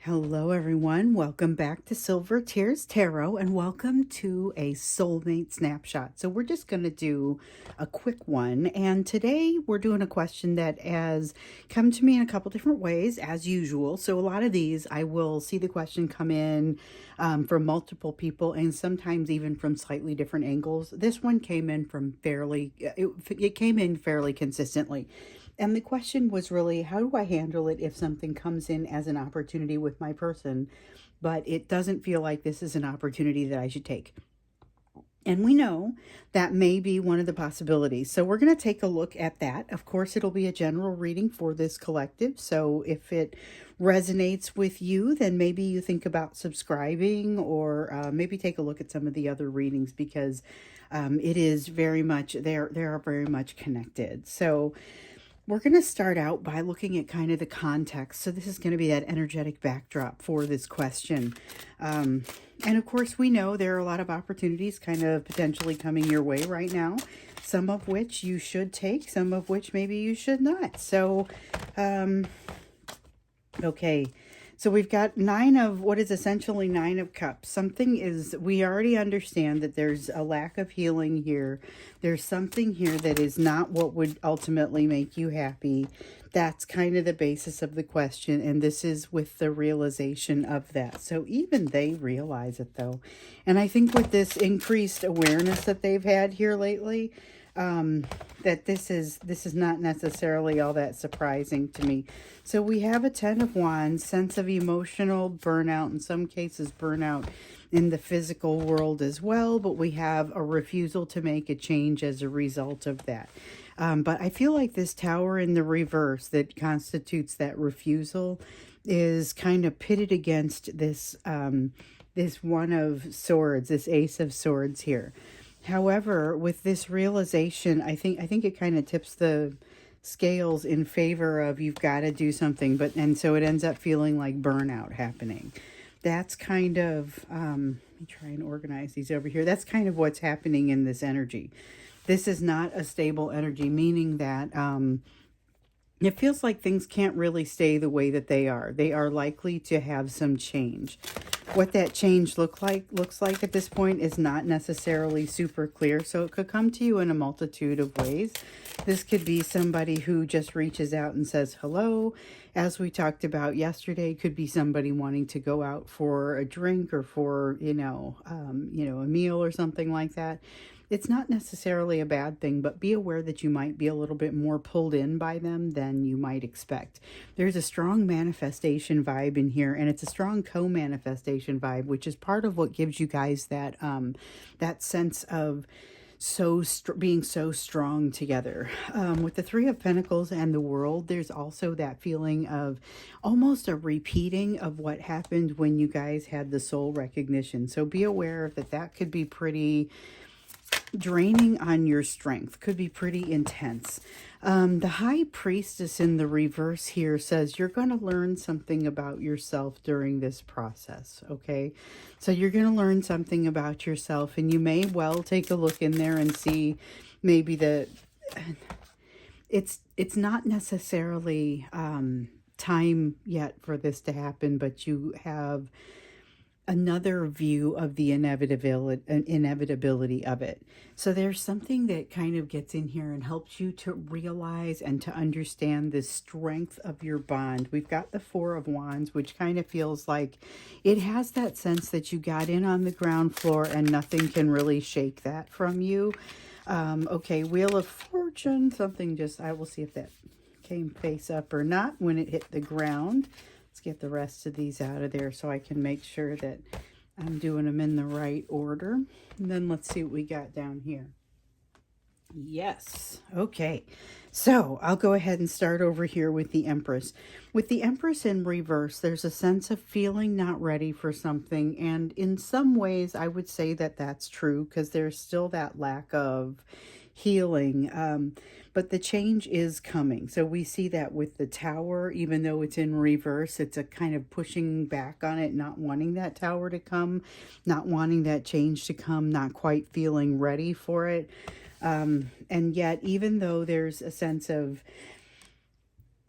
Hello, everyone. Welcome back to Silver Tears Tarot and welcome to a soulmate snapshot. So, we're just going to do a quick one. And today we're doing a question that has come to me in a couple different ways, as usual. So, a lot of these I will see the question come in from multiple people and sometimes even from slightly different angles. This one came in from it came in fairly consistently. And the question was really, how do I handle it if something comes in as an opportunity with my person, but it doesn't feel like this is an opportunity that I should take? And we know that may be one of the possibilities. So we're going to take a look at that. Of course, it'll be a general reading for this collective. So if it resonates with you, then maybe you think about subscribing or maybe take a look at some of the other readings because it is very much, they are very much connected. So we're going to start out by looking at kind of the context. So this is going to be that energetic backdrop for this question. And of course, we know there are a lot of opportunities kind of potentially coming your way right now, some of which you should take, some of which maybe you should not. So, okay. So we've got what is essentially 9 of cups. We already understand that there's a lack of healing here. There's something here that is not what would ultimately make you happy. That's kind of the basis of the question. And this is with the realization of that. So even they realize it though. And I think with this increased awareness that they've had here lately, that this is not necessarily all that surprising to me. So we have a 10 of Wands, sense of emotional burnout, in some cases burnout in the physical world as well, but we have a refusal to make a change as a result of that. But I feel like this Tower in the reverse that constitutes that refusal is kind of pitted against this this One of Swords, this Ace of Swords here. However, with this realization, I think it kind of tips the scales in favor of you've got to do something, and so it ends up feeling like burnout happening. That's kind of, let me try and organize these over here. That's kind of what's happening in this energy. This is not a stable energy, meaning that it feels like things can't really stay the way that they are. They are likely to have some change. What that change looks like at this point is not necessarily super clear. So it could come to you in a multitude of ways. This could be somebody who just reaches out and says hello. As we talked about yesterday, could be somebody wanting to go out for a drink or for, a meal or something like that. It's not necessarily a bad thing, but be aware that you might be a little bit more pulled in by them than you might expect. There's a strong manifestation vibe in here, and it's a strong co-manifestation vibe, which is part of what gives you guys that that sense of being so strong together. With the 3 of Pentacles and the World, there's also that feeling of almost a repeating of what happened when you guys had the soul recognition. So be aware that that could be pretty draining on your strength, could be pretty intense. The High Priestess in the reverse here says you're going to learn something about yourself during this process, okay? So you're going to learn something about yourself, and you may well take a look in there and see maybe it's not necessarily time yet for this to happen, but you have another view of the inevitability of it. So there's something that kind of gets in here and helps you to realize and to understand the strength of your bond. We've got the 4 of Wands, which kind of feels like it has that sense that you got in on the ground floor and nothing can really shake that from you. Okay, Wheel of Fortune, I will see if that came face up or not when it hit the ground. Let's get the rest of these out of there so I can make sure that I'm doing them in the right order. And then let's see what we got down here. Yes. Okay. So I'll go ahead and start over here with the Empress. With the Empress in reverse, there's a sense of feeling not ready for something. And in some ways, I would say that that's true because there's still that lack of healing. But the change is coming. So we see that with the Tower, even though it's in reverse, it's a kind of pushing back on it, not wanting that Tower to come, not wanting that change to come, not quite feeling ready for it. And yet, even though there's a sense of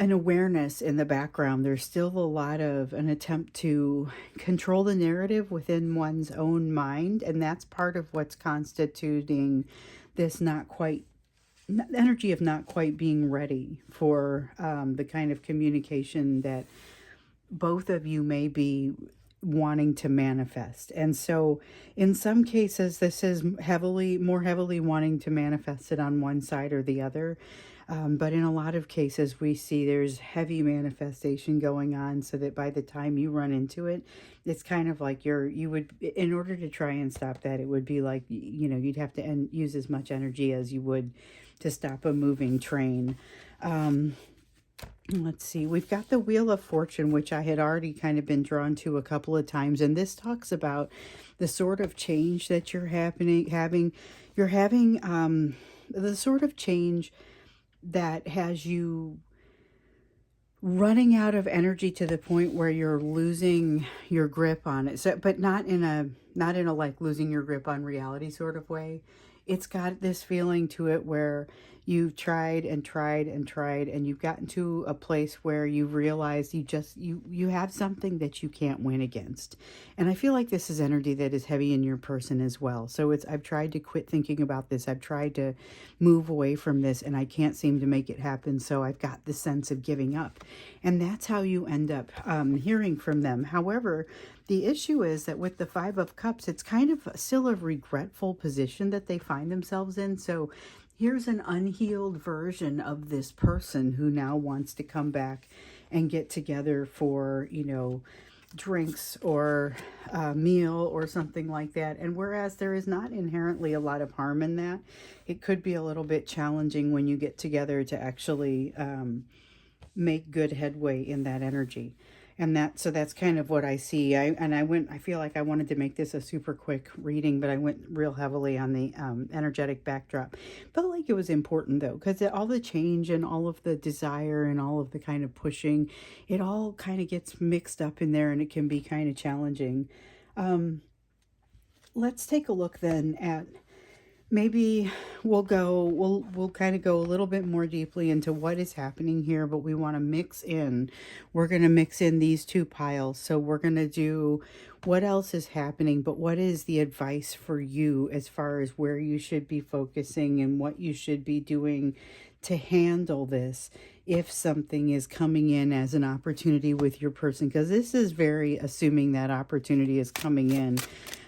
an awareness in the background. There's still a lot of an attempt to control the narrative within one's own mind, and that's part of what's constituting this not quite energy of not quite being ready for the kind of communication that both of you may be wanting to manifest. And so in some cases, this is more heavily wanting to manifest it on one side or the other. But in a lot of cases, we see there's heavy manifestation going on, so that by the time you run into it, it's kind of like you would, in order to try and stop that, it would be like, you'd have to use as much energy as you would to stop a moving train. Let's see, we've got the Wheel of Fortune, which I had already kind of been drawn to a couple of times. And this talks about the sort of change that you're having, the sort of change that has you running out of energy to the point where you're losing your grip on it. So, but not in a like losing your grip on reality sort of way. It's got this feeling to it where you've tried and tried and tried, and you've gotten to a place where you realize you have something that you can't win against. And I feel like this is energy that is heavy in your person as well. So I've tried to quit thinking about this. I've tried to move away from this, and I can't seem to make it happen. So I've got this sense of giving up. And that's how you end up hearing from them. However, the issue is that with the Five of Cups, it's kind of still a regretful position that they find themselves in. So here's an unhealed version of this person who now wants to come back and get together for, drinks or a meal or something like that. And whereas there is not inherently a lot of harm in that, it could be a little bit challenging when you get together to actually make good headway in that energy. And so that's kind of what I see. I feel like I wanted to make this a super quick reading, but I went real heavily on the energetic backdrop. Felt like it was important though, because all the change and all of the desire and all of the kind of pushing, it all kind of gets mixed up in there, and it can be kind of challenging. Let's take a look then at, maybe we'll kind of go a little bit more deeply into what is happening here, but we want to we're going to mix in these two piles. So we're going to do what else is happening, but what is the advice for you as far as where you should be focusing and what you should be doing to handle this if something is coming in as an opportunity with your person, because this is very assuming that opportunity is coming in.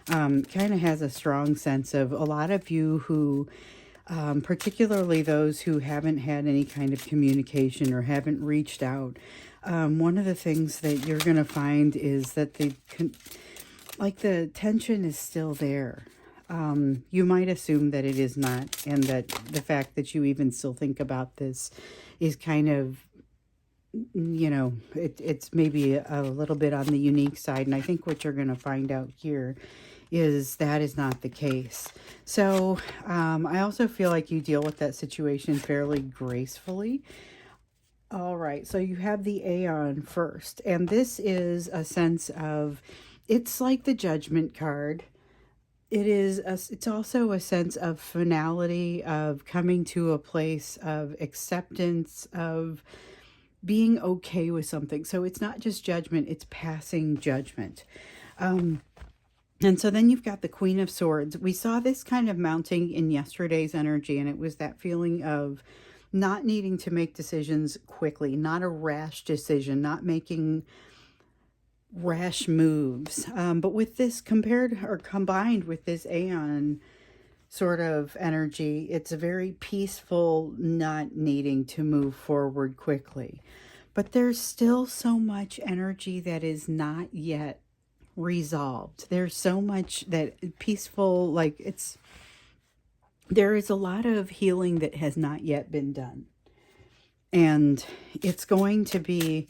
Kind of has a strong sense of a lot of you who, particularly those who haven't had any kind of communication or haven't reached out. One of the things that you're going to find is that the tension is still there. You might assume that it is not, and that the fact that you even still think about this is kind of, it's maybe a little bit on the unique side. And I think what you're going to find out here is that is not the case. So I also feel like you deal with that situation fairly gracefully. All right, so you have the Aeon first, and this is a sense of, it's like the Judgment card. It's also a sense of finality, of coming to a place of acceptance, of being okay with something. So it's not just judgment, it's passing judgment. And so then you've got the Queen of Swords. We saw this kind of mounting in yesterday's energy, and it was that feeling of not needing to make decisions quickly, not a rash decision, not making rash moves. But with this combined with this Aeon sort of energy, it's a very peaceful, not needing to move forward quickly. But there's still so much energy that is not yet resolved. There's so much that peaceful, there is a lot of healing that has not yet been done. And it's going to be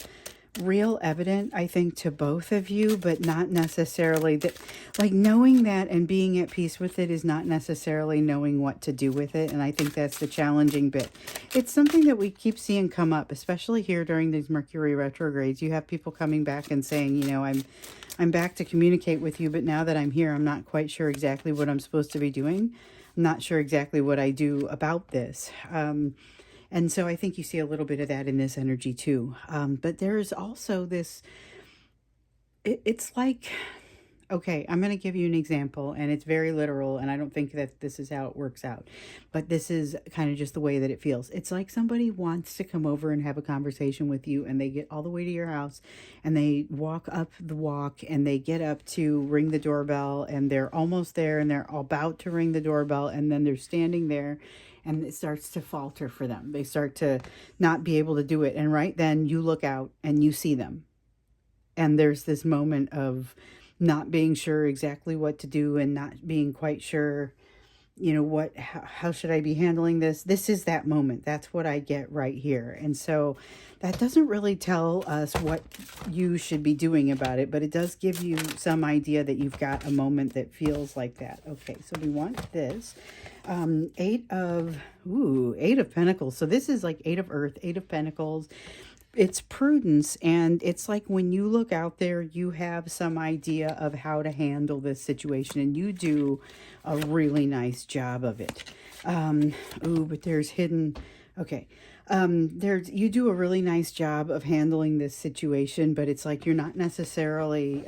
real evident, I think, to both of you, but not necessarily that, knowing that and being at peace with it is not necessarily knowing what to do with it. And I think that's the challenging bit. It's something that we keep seeing come up, especially here during these Mercury retrogrades. You have people coming back and saying, I'm back to communicate with you, but now that I'm here, I'm not quite sure exactly what I'm supposed to be doing. I'm not sure exactly what I do about this. And so I think you see a little bit of that in this energy too. But there's also this, it's like, okay, I'm going to give you an example, and it's very literal, and I don't think that this is how it works out. But this is kind of just the way that it feels. It's like somebody wants to come over and have a conversation with you, and they get all the way to your house, and they walk up the walk, and they get up to ring the doorbell, and they're almost there, and they're about to ring the doorbell, and then they're standing there, and it starts to falter for them. They start to not be able to do it. And right then you look out and you see them. And there's this moment of not being sure exactly what to do and not being quite sure, how should I be handling this? This is that moment. That's what I get right here. And so that doesn't really tell us what you should be doing about it, but it does give you some idea that you've got a moment that feels like that. Okay, so we want this. Eight of Pentacles. So this is like Eight of Earth, Eight of Pentacles. It's prudence, and it's like when you look out there, you have some idea of how to handle this situation, and you do a really nice job of it. But there's hidden, okay. You do a really nice job of handling this situation, but it's like you're not necessarily,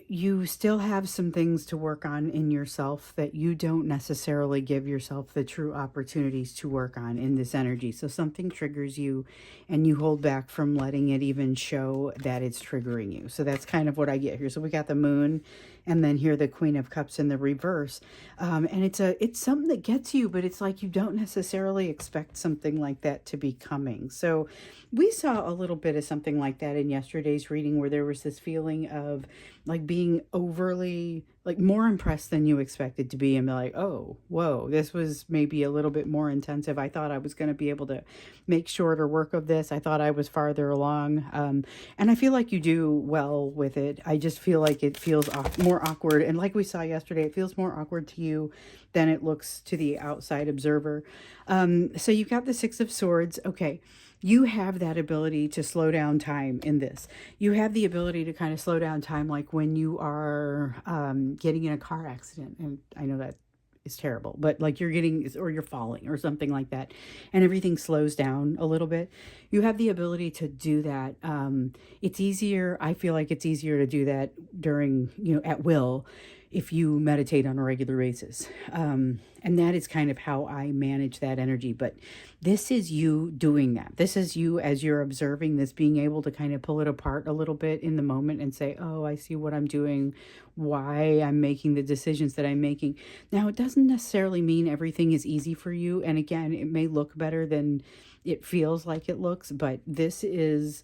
you still have some things to work on in yourself that you don't necessarily give yourself the true opportunities to work on in this energy. So something triggers you and you hold back from letting it even show that it's triggering you. So that's kind of what I get here. So we got the Moon, and then here the Queen of Cups in the reverse. And it's something that gets you, but it's like you don't necessarily expect something like that to be coming. So we saw a little bit of something like that in yesterday's reading, where there was this feeling of like being overly, like more impressed than you expected to be, and be like, oh, whoa, this was maybe a little bit more intensive. I thought I was going to be able to make shorter work of this. I thought I was farther along. And I feel like you do well with it. I just feel like it feels more awkward. And like we saw yesterday, it feels more awkward to you than it looks to the outside observer. So you've got the Six of Swords. Okay. You have that ability to slow down time in this. You have the ability to kind of slow down time, like when you are getting in a car accident. And I know that is terrible, but like you're falling or something like that, and everything slows down a little bit. You have the ability to do that. It's easier. I feel like it's easier to do that during, at will, if you meditate on a regular basis. And that is kind of how I manage that energy. But this is you doing that. This is you, as you're observing this, being able to kind of pull it apart a little bit in the moment and say, oh, I see what I'm doing, why I'm making the decisions that I'm making. Now, it doesn't necessarily mean everything is easy for you. And again, it may look better than it feels like it looks, but this is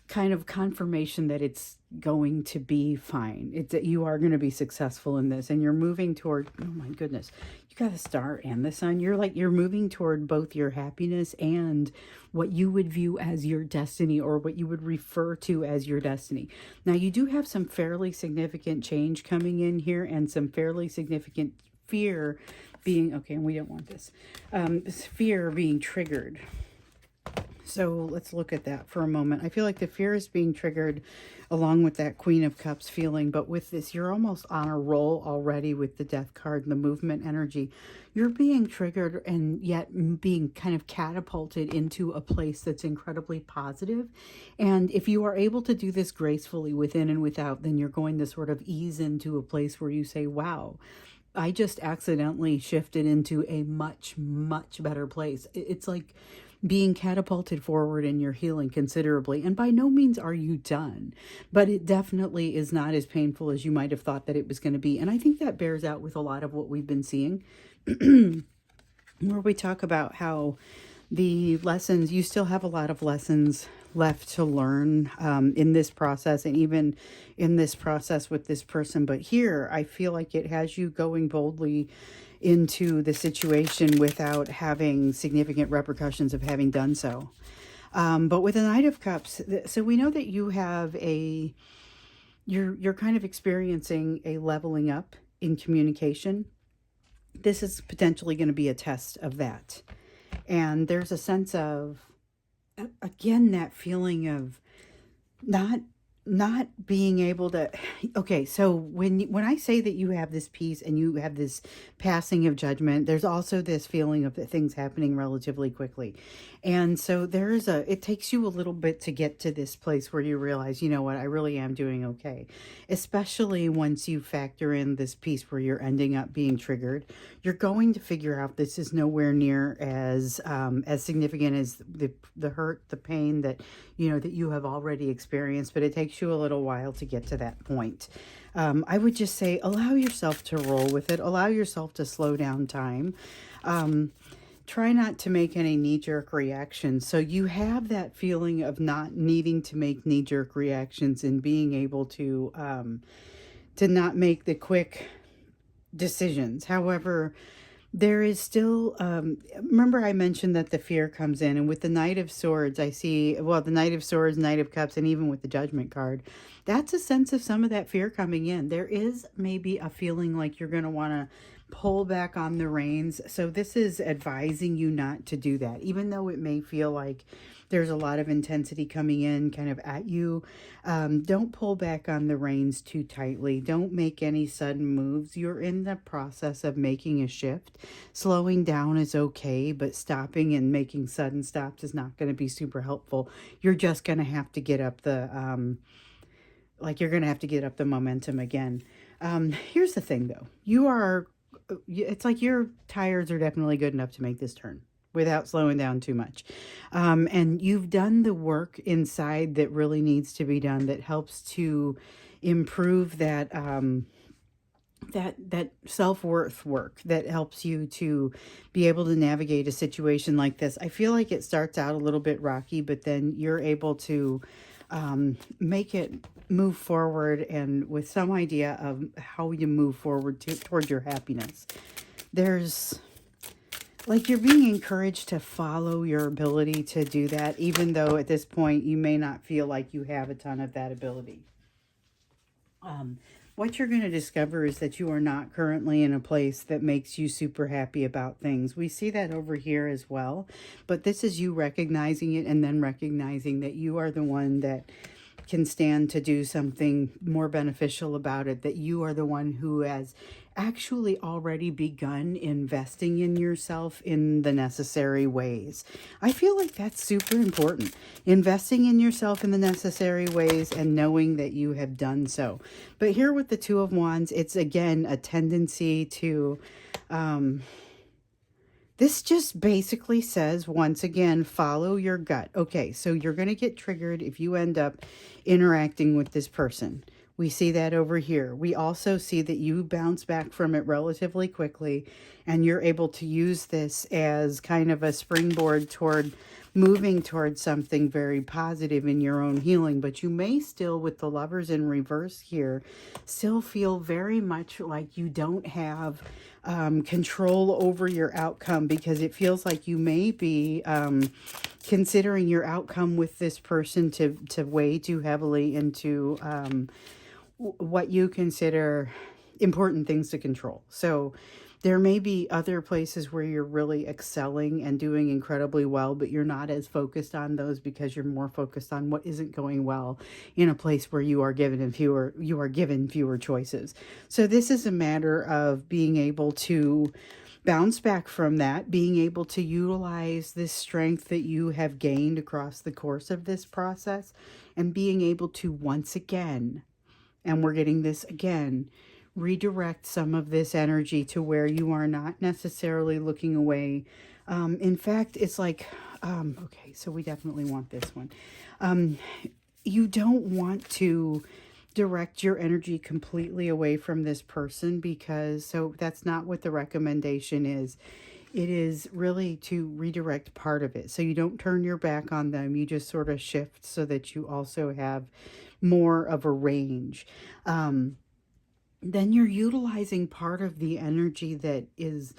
kind of confirmation that it's going to be fine. It's that you are going to be successful in this, and you're moving toward, oh my goodness, you got a star and the sun. You're moving toward both your happiness and what you would view as your destiny, or what you would refer to as your destiny. Now, you do have some fairly significant change coming in here, and some fairly significant fear being, okay, and we don't want this, fear being triggered. So let's look at that for a moment. I feel like the fear is being triggered along with that Queen of Cups feeling. But with this, you're almost on a roll already with the Death card and the movement energy. You're being triggered and yet being kind of catapulted into a place that's incredibly positive. And if you are able to do this gracefully within and without, then you're going to sort of ease into a place where you say, wow, I just accidentally shifted into a much, much better place. It's like being catapulted forward in your healing considerably. And by no means are you done, but it definitely is not as painful as you might have thought that it was going to be. And I think that bears out with a lot of what we've been seeing, where we talk about how the lessons, you still have a lot of lessons left to learn in this process, and even in this process with this person. But here, I feel like it has you going boldly into the situation without having significant repercussions of having done so. But with the Knight of Cups, so we know that you have you're kind of experiencing a leveling up in communication. This is potentially going to be a test of that. And there's a sense of, again, that feeling of not not being able to, okay, so when I say that you have this peace and you have this passing of judgment, there's also this feeling of things happening relatively quickly. And so it takes you a little bit to get to this place where you realize, you know what, I really am doing okay. Especially once you factor in this piece where you're ending up being triggered, you're going to figure out this is nowhere near as significant as the hurt, the pain that that you have already experienced, but it takes you a little while to get to that point. I would just say allow yourself to roll with it, allow yourself to slow down time. Try not to make any knee-jerk reactions. So you have that feeling of not needing to make knee-jerk reactions and being able to not make the quick decisions. However, there is still, remember I mentioned that the fear comes in, and with the Knight of Swords, I see, well, the Knight of Swords, Knight of Cups, and even with the Judgment card, that's a sense of some of that fear coming in. There is maybe a feeling like you're going to want to pull back on the reins. So this is advising you not to do that, even though it may feel like there's a lot of intensity coming in kind of at you. Don't pull back on the reins too tightly. Don't make any sudden moves. You're in the process of making a shift. Slowing down is okay, but stopping and making sudden stops is not going to be super helpful. You're just going to have to get up the you're going to have to get up the momentum again. Here's the thing though. It's like your tires are definitely good enough to make this turn without slowing down too much. And you've done the work inside that really needs to be done, that helps to improve that that self-worth work, that helps you to be able to navigate a situation like this. I feel like it starts out a little bit rocky, but then you're able to make it move forward, and with some idea of how you move forward toward your happiness. There's like you're being encouraged to follow your ability to do that, even though at this point you may not feel like you have a ton of that ability. What you're going to discover is that you are not currently in a place that makes you super happy about things. We see that over here as well, but this is you recognizing it and then recognizing that you are the one that can stand to do something more beneficial about it, that you are the one who has actually already begun investing in yourself in the necessary ways. I feel like that's super important. Investing in yourself in the necessary ways and knowing that you have done so. But here with the Two of Wands, it's again a tendency to this just basically says, once again, follow your gut. Okay, so you're going to get triggered if you end up interacting with this person. We see that over here. We also see that you bounce back from it relatively quickly, and you're able to use this as kind of a springboard toward moving towards something very positive in your own healing. But you may still, with the Lovers in reverse here, still feel very much like you don't have control over your outcome, because it feels like you may be considering your outcome with this person to weigh too heavily into what you consider important things to control. So there may be other places where you're really excelling and doing incredibly well, but you're not as focused on those because you're more focused on what isn't going well in a place where you are given fewer choices. So this is a matter of being able to bounce back from that, being able to utilize this strength that you have gained across the course of this process, and being able to once again, and we're getting this again, redirect some of this energy to where you are not necessarily looking away. In fact, it's like, okay, so we definitely want this one. You don't want to direct your energy completely away from this person, because so that's not what the recommendation is. It is really to redirect part of it. So you don't turn your back on them. You just sort of shift so that you also have more of a range. Then you're utilizing part of the energy that is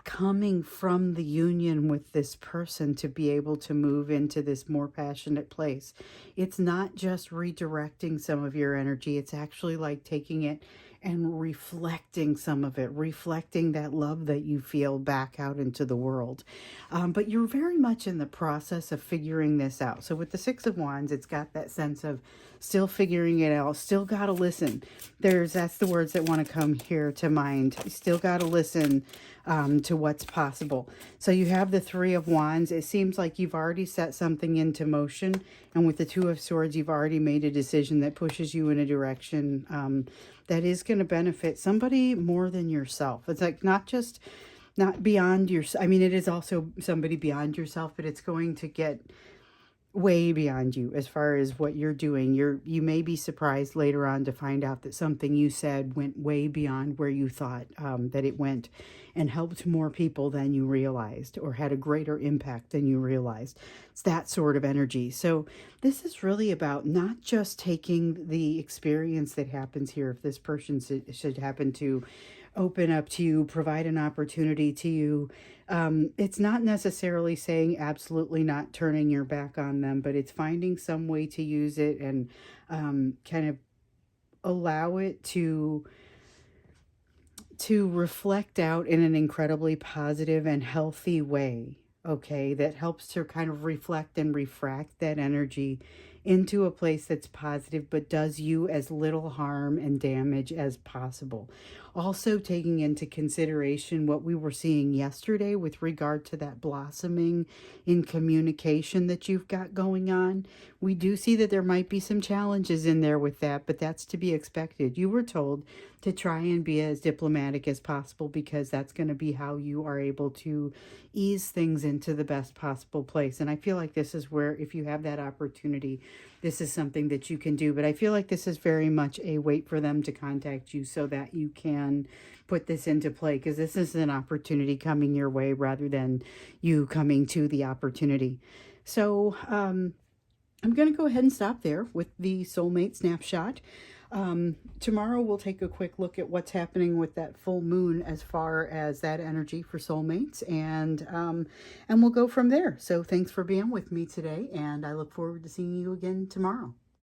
coming from the union with this person to be able to move into this more passionate place. It's not just redirecting some of your energy. It's actually like taking it and reflecting some of it, reflecting that love that you feel back out into the world. But you're very much in the process of figuring this out. So with the Six of Wands, it's got that sense of still figuring it out, still got to listen. That's the words that want to come here to mind. You still got to listen to what's possible. So you have the Three of Wands. It seems like you've already set something into motion. And with the Two of Swords, you've already made a decision that pushes you in a direction that is going to benefit somebody more than yourself. It's like not beyond your, I mean, it is also somebody beyond yourself, but it's going to get way beyond you as far as what you're doing. You may be surprised later on to find out that something you said went way beyond where you thought that it went, and helped more people than you realized, or had a greater impact than you realized. It's that sort of energy. So this is really about not just taking the experience that happens here. If this person should happen to open up to you, provide an opportunity to you, it's not necessarily saying absolutely not turning your back on them, but it's finding some way to use it and kind of allow it to reflect out in an incredibly positive and healthy way, okay, that helps to kind of reflect and refract that energy into a place that's positive, but does you as little harm and damage as possible. Also taking into consideration what we were seeing yesterday with regard to that blossoming in communication that you've got going on. We do see that there might be some challenges in there with that, but that's to be expected. You were told to try and be as diplomatic as possible, because that's going to be how you are able to ease things into the best possible place. And I feel like this is where, if you have that opportunity, this is something that you can do. But I feel like this is very much a wait for them to contact you so that you can put this into play, because this is an opportunity coming your way rather than you coming to the opportunity. So I'm going to go ahead and stop there with the soulmate snapshot. Tomorrow we'll take a quick look at what's happening with that full moon as far as that energy for soulmates, and we'll go from there. So thanks for being with me today, and I look forward to seeing you again tomorrow.